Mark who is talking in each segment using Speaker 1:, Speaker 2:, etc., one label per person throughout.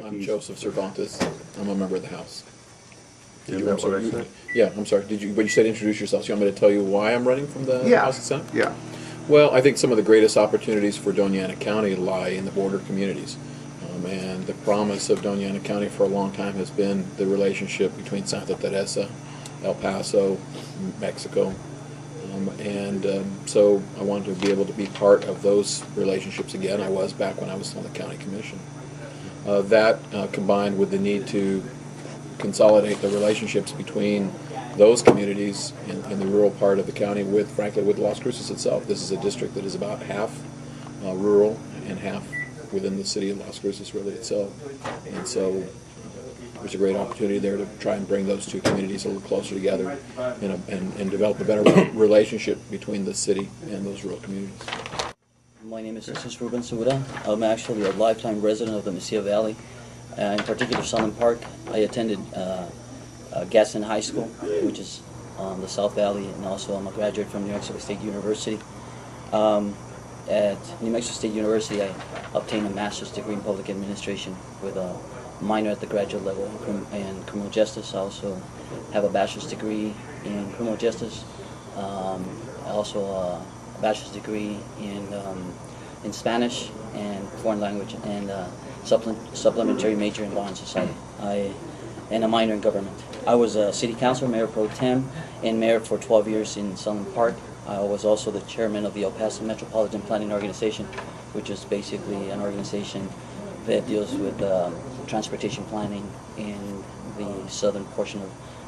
Speaker 1: I'm Joseph Cervantes. I'm a member of the House.
Speaker 2: I'm sorry.
Speaker 1: Yeah, I'm sorry. But you said introduce yourself. So you want me to tell you why I'm running from the House and Senate?
Speaker 2: Yeah.
Speaker 1: Well, I think some of the greatest opportunities for Doña Ana County lie in the border communities. And the promise of Doña Ana County for a long time has been the relationship between Santa Teresa, El Paso, Mexico. So I wanted to be able to be part of those relationships again. I was back when I was on the county commission. That combined with the need to consolidate the relationships between those communities in the rural part of the county with, frankly, with Las Cruces itself. This is a district that is about half rural and half within the city of Las Cruces really itself. And so there's a great opportunity there to try and bring those two communities a little closer together and develop a better relationship between the city and those rural communities.
Speaker 3: My name is Cervantes-Segura. I'm actually a lifetime resident of the Mesilla Valley, in particular Sunland Park. I attended Gaston High School, which is on the South Valley, and also I'm a graduate from New Mexico State University. At New Mexico State University, I obtained a master's degree in public administration with a minor at the graduate level in criminal justice. I also have a bachelor's degree in criminal justice. Also a bachelor's degree in Spanish and foreign language, and supplementary major in law and society. And a minor in government. I was a city councilor, mayor pro tem, and mayor for 12 years in Sunland Park. I was also the chairman of the El Paso Metropolitan Planning Organization, which is basically an organization that deals with transportation planning in the southern portion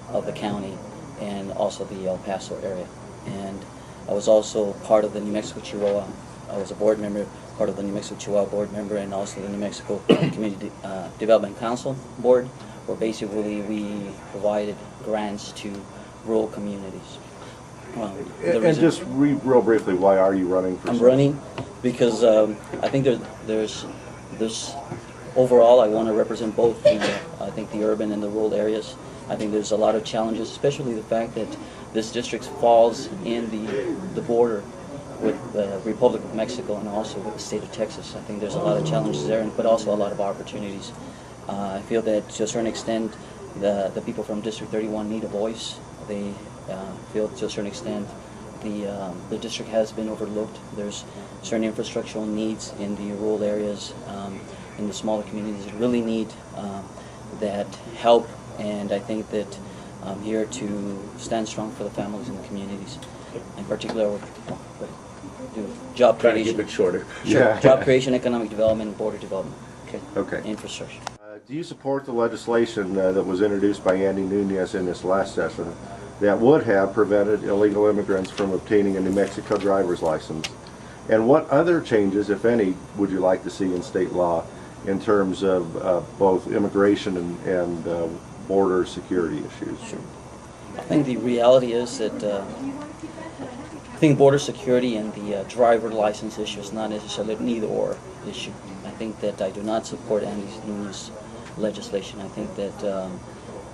Speaker 3: of the county and also the El Paso area. And I was also part of the New Mexico Chihuahua. I was a board member, part of the New Mexico Chihuahua board member, and also the New Mexico Community Development Council board, where basically we provided grants to rural communities.
Speaker 2: And just real briefly, why are you running for Senate?
Speaker 3: I'm running because I think there's overall I want to represent both I think the urban and the rural areas. I think there's a lot of challenges, especially the fact that this district falls in the border with the Republic of Mexico and also with the state of Texas. I think there's a lot of challenges there, but also a lot of opportunities. I feel that to a certain extent the people from District 31 need a voice. They feel to a certain extent the district has been overlooked. There's certain infrastructural needs in the rural areas, in the smaller communities that really need that help, and I think that I'm here to stand strong for the families and the communities. In particular, we'll do job
Speaker 2: Try
Speaker 3: creation.
Speaker 2: to keep it shorter.
Speaker 3: Sure.
Speaker 2: Yeah.
Speaker 3: Job creation, economic development, and border development.
Speaker 2: Okay.
Speaker 3: Infrastructure.
Speaker 2: Do you support the legislation that was introduced by Andy Nunez in this last session that would have prevented illegal immigrants from obtaining a New Mexico driver's license? And what other changes, if any, would you like to see in state law in terms of both immigration and border security issues?
Speaker 3: Sure. I think the reality is that I think border security and the driver license issue is not necessarily an either-or issue. I think that I do not support Andy Nunez's legislation. I think that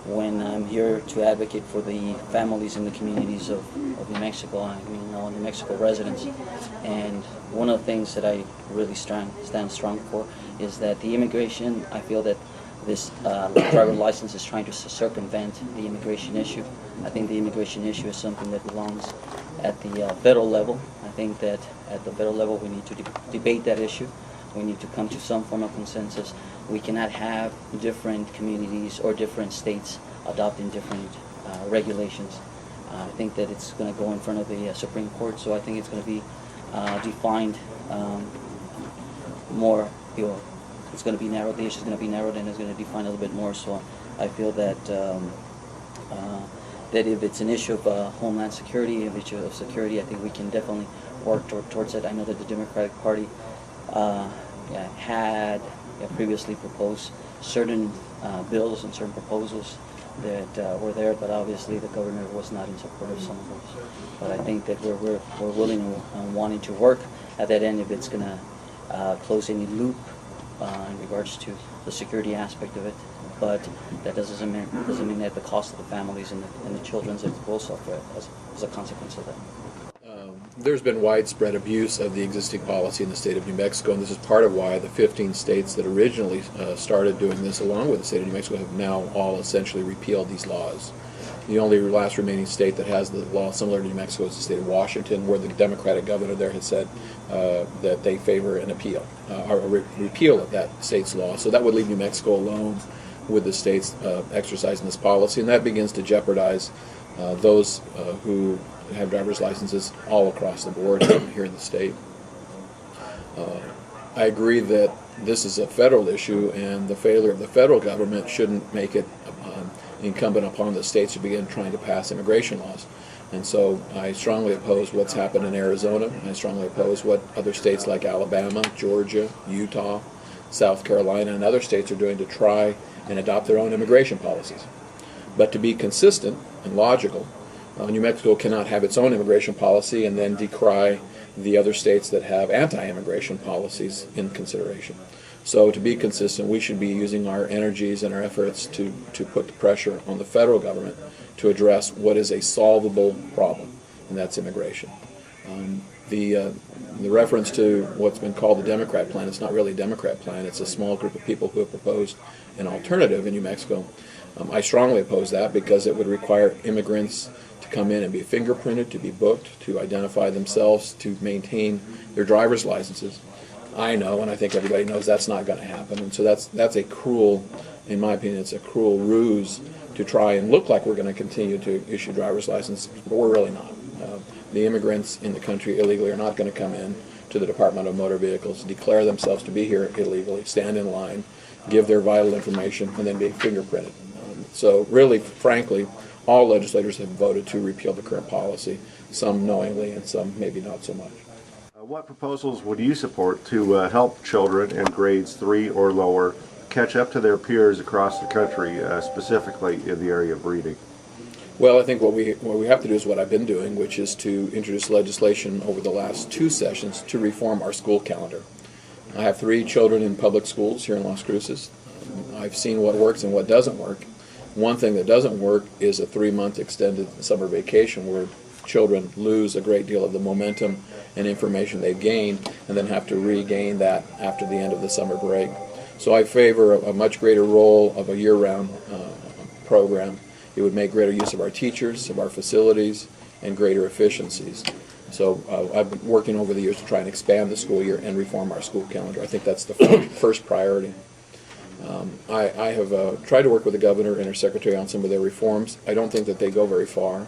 Speaker 3: when I'm here to advocate for the families and the communities of New Mexico, I mean all New Mexico residents, and one of the things that I really stand strong for is that the immigration, I feel that this driver license is trying to circumvent the immigration issue. I think the immigration issue is something that belongs at the federal level. I think that at the federal level we need to debate that issue. We need to come to some form of consensus. We cannot have different communities or different states adopting different regulations. I think that it's going to go in front of the Supreme Court, so I think it's going to be defined more. It's going to be narrowed. The issue is going to be narrowed, and it's going to be defined a little bit more. So I feel that that if it's an issue of homeland security, an issue of security, I think we can definitely work towards it. I know that the Democratic Party had previously proposed certain bills and certain proposals that were there, but obviously the governor was not in support of some of those. But I think that we're willing and wanting to work at that end if it's going to close any loop in regards to the security aspect of it. But that doesn't mean that the cost of the families and the children will suffer as a consequence of that.
Speaker 1: There's been widespread abuse of the existing policy in the state of New Mexico, and this is part of why the 15 states that originally started doing this, along with the state of New Mexico, have now all essentially repealed these laws. The only last remaining state that has the law similar to New Mexico is the state of Washington, where the Democratic governor there has said that they favor an appeal, or a repeal of that state's law. So that would leave New Mexico alone with the states exercising this policy, and that begins to jeopardize those who have driver's licenses all across the board here in the state. I agree that this is a federal issue, and the failure of the federal government shouldn't make it incumbent upon the states to begin trying to pass immigration laws. And so I strongly oppose what's happened in Arizona. I strongly oppose what other states like Alabama, Georgia, Utah, South Carolina, and other states are doing to try and adopt their own immigration policies. But to be consistent and logical, New Mexico cannot have its own immigration policy and then decry the other states that have anti-immigration policies in consideration. So to be consistent, we should be using our energies and our efforts to put the pressure on the federal government to address what is a solvable problem, and that's immigration. The reference to what's been called the Democrat plan, it's not really a Democrat plan, it's a small group of people who have proposed an alternative in New Mexico. I strongly oppose that because it would require immigrants to come in and be fingerprinted, to be booked, to identify themselves, to maintain their driver's licenses. I know, and I think everybody knows, that's not going to happen. And so that's a cruel, in my opinion, it's a cruel ruse to try and look like we're going to continue to issue driver's licenses, but we're really not. The immigrants in the country illegally are not going to come in to the Department of Motor Vehicles, declare themselves to be here illegally, stand in line, give their vital information, and then be fingerprinted. So really, frankly, all legislators have voted to repeal the current policy, some knowingly and some maybe not so much.
Speaker 2: What proposals would you support to help children in grades 3 or lower catch up to their peers across the country, specifically in the area of reading?
Speaker 1: Well, I think what we have to do is what I've been doing, which is to introduce legislation over the last 2 sessions to reform our school calendar. I have 3 children in public schools here in Las Cruces. I've seen what works and what doesn't work. One thing that doesn't work is a 3-month extended summer vacation where children lose a great deal of the momentum and information they've gained and then have to regain that after the end of the summer break. So I favor a much greater role of a year-round program. It would make greater use of our teachers, of our facilities, and greater efficiencies. So I've been working over the years to try and expand the school year and reform our school calendar. I think that's the first priority. I have tried to work with the governor and her secretary on some of their reforms. I don't think that they go very far.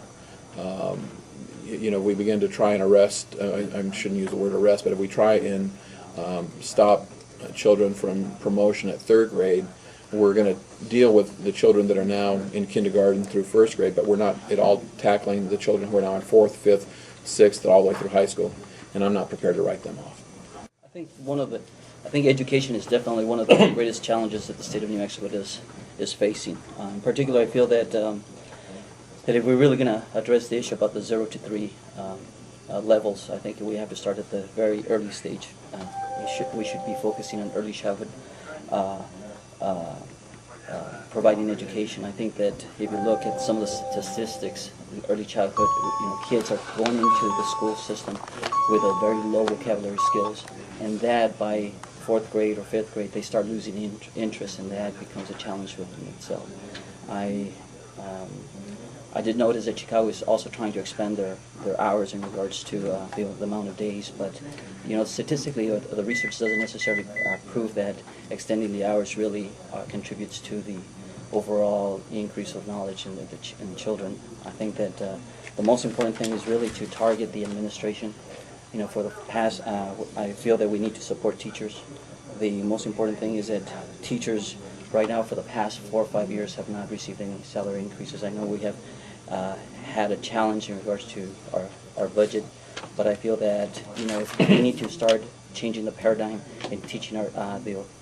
Speaker 1: We begin to try and arrest, I shouldn't use the word arrest, but if we try and stop children from promotion at 3rd grade, we're going to deal with the children that are now in kindergarten through 1st grade, but we're not at all tackling the children who are now in 4th, 5th, 6th, all the way through high school, and I'm not prepared to write them off.
Speaker 3: I think education is definitely one of the greatest challenges that the state of New Mexico is facing. In particular, I feel that that if we're really going to address the issue about the 0 to 3 levels, I think we have to start at the very early stage. We should be focusing on early childhood, providing education. I think that if you look at some of the statistics in early childhood, kids are going into the school system with a very low vocabulary skills, and that by 4th grade or 5th grade they start losing interest, and that becomes a challenge within itself. I did notice that Chicago is also trying to expand their hours in regards to the amount of days, but statistically the research doesn't necessarily prove that extending the hours really contributes to the overall increase of knowledge in the children. I think that the most important thing is really to target the administration. For the past, I feel that we need to support teachers. The most important thing is that teachers right now for the past 4 or 5 years have not received any salary increases. I know we have had a challenge in regards to our budget, but I feel that we need to start changing the paradigm and teaching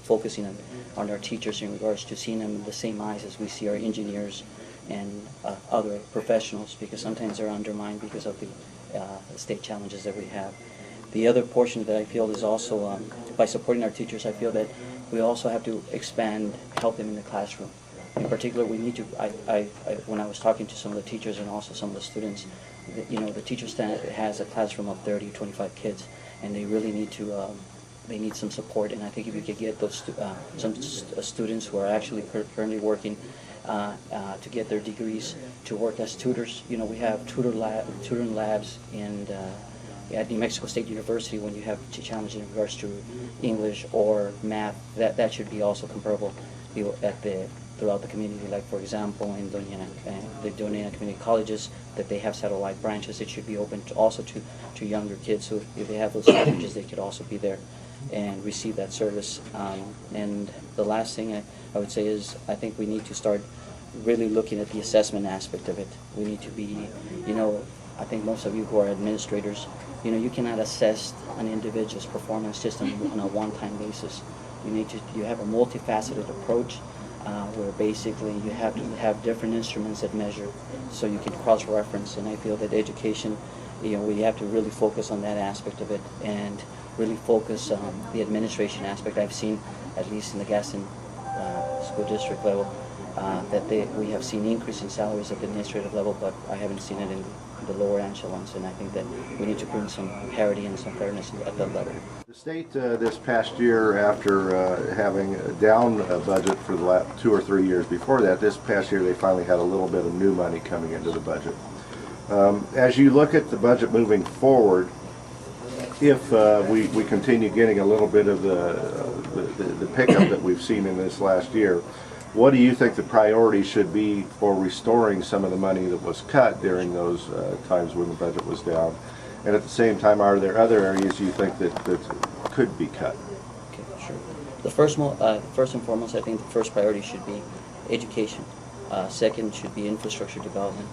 Speaker 3: focusing on our teachers in regards to seeing them in the same eyes as we see our engineers and other professionals, because sometimes they're undermined because of the state challenges that we have. The other portion that I feel is also by supporting our teachers, I feel that we also have to help them in the classroom. In particular, we need to, when I was talking to some of the teachers and also some of the students, the teacher stand has a classroom of 30, 25 kids, and they really need to, they need some support. And I think if we could get those students who are actually currently working to get their degrees to work as tutors. We have tutoring labs at New Mexico State University when you have challenges in regards to English or math. That should be also comparable throughout the community. Like, for example, in the Doña community colleges, that they have satellite branches. It should be open also to younger kids. So if they have those challenges, they could also be there and receive that service. And the last thing I would say is, I think we need to start really looking at the assessment aspect of it. We need to be, I think most of you who are administrators, you cannot assess an individual's performance just on a one-time basis. You have a multifaceted approach where basically you have to have different instruments that measure so you can cross-reference. And I feel that education, we have to really focus on that aspect of it and really focus on the administration aspect. I've seen, at least in the Gaston school district level, that we have seen increase in salaries at the administrative level, but I haven't seen it in the lower echelons, and I think that we need to bring some parity and some fairness at that level.
Speaker 2: The state this past year, after having a down budget for the last 2 or 3 years before that, this past year they finally had a little bit of new money coming into the budget. As you look at the budget moving forward, if we continue getting a little bit of the pickup that we've seen in this last year, what do you think the priority should be for restoring some of the money that was cut during those times when the budget was down? And at the same time, are there other areas you think that could be cut?
Speaker 3: Okay, sure. The first and foremost, I think the first priority should be education. Second should be infrastructure development.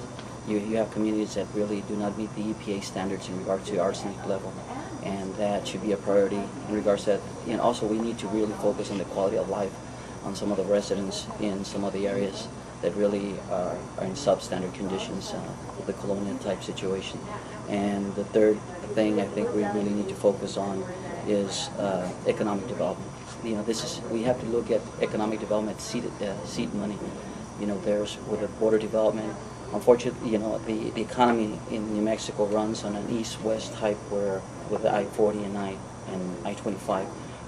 Speaker 3: You have communities that really do not meet the EPA standards in regard to arsenic level, and that should be a priority in regards to that. And also, we need to really focus on the quality of life on some of the residents in some of the areas that really are in substandard conditions, the colonial type situation. And the third thing I think we really need to focus on is economic development. We have to look at economic development seed money. There's with the border development. Unfortunately, the economy in New Mexico runs on an east-west type, where with the I-40 and I-25.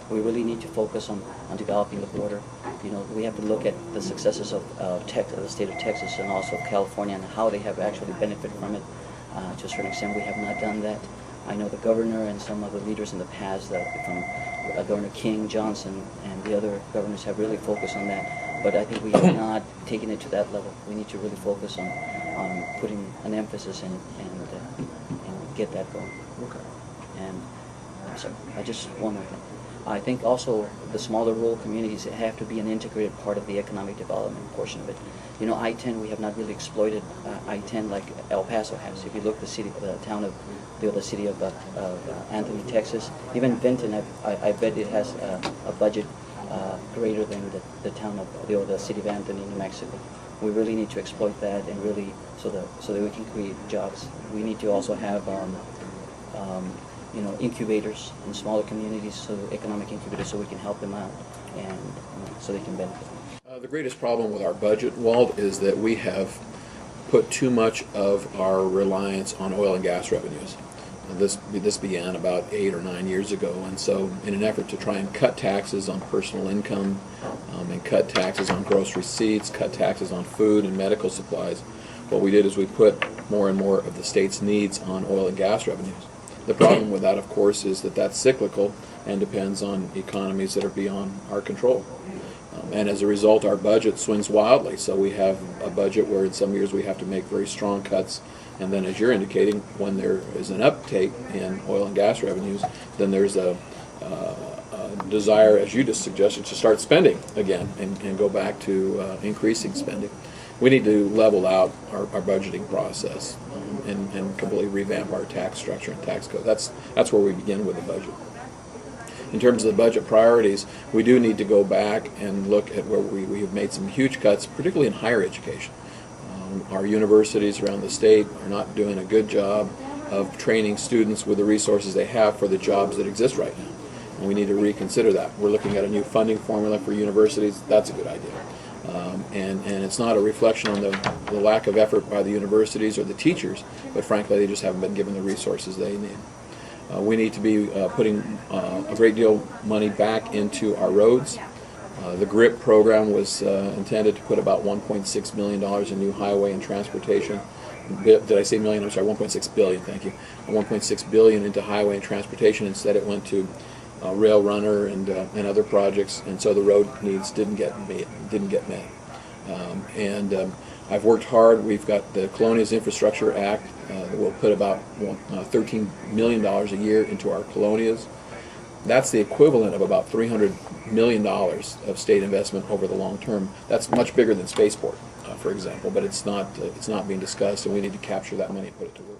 Speaker 3: We really need to focus on developing the border. We have to look at the successes of the state of Texas and also California, and how they have actually benefited from it. To a certain extent, we have not done that. I know the governor and some of the leaders in the past, from Governor King, Johnson, and the other governors, have really focused on that. But I think we have not taken it to that level. We need to really focus on putting an emphasis and get that going.
Speaker 2: Okay.
Speaker 3: And just one more thing. I think also the smaller rural communities have to be an integrated part of the economic development portion of it. I-10, we have not really exploited I-10 like El Paso has. If you look the city of Anthony, Texas, even Vinton, I bet it has a budget greater than the town of the city of Anthony, New Mexico. We really need to exploit that, and really so that we can create jobs. We need to also have incubators in smaller communities, so economic incubators, so we can help them out and so they can benefit.
Speaker 1: The greatest problem with our budget, Walt, is that we have put too much of our reliance on oil and gas revenues. This began about 8 or 9 years ago, and so in an effort to try and cut taxes on personal income, and cut taxes on gross receipts, cut taxes on food and medical supplies, what we did is we put more and more of the state's needs on oil and gas revenues. The problem with that, of course, is that that's cyclical and depends on economies that are beyond our control. And as a result, our budget swings wildly. So we have a budget where in some years we have to make very strong cuts, and then, as you're indicating, when there is an uptake in oil and gas revenues, then there's a desire, as you just suggested, to start spending again and go back to increasing spending. We need to level out our budgeting process and completely revamp our tax structure and tax code. That's where we begin with the budget. In terms of the budget priorities, we do need to go back and look at where we have made some huge cuts, particularly in higher education. Our universities around the state are not doing a good job of training students with the resources they have for the jobs that exist right now. And we need to reconsider that. We're looking at a new funding formula for universities. That's a good idea. And it's not a reflection on the lack of effort by the universities or the teachers, but frankly they just haven't been given the resources they need. We need to be putting a great deal of money back into our roads. The GRIP program was intended to put about $1.6 million in new highway and transportation. Did I say million? I'm sorry, 1.6 billion, thank you. 1.6 billion into highway and transportation. Instead it went to Rail Runner and other projects, and so the road needs didn't get met. I've worked hard. We've got the Colonias Infrastructure Act that will put about $13 million a year into our colonias. That's the equivalent of about $300 million of state investment over the long term. That's much bigger than spaceport, for example, but it's not being discussed, and we need to capture that money and put it to work.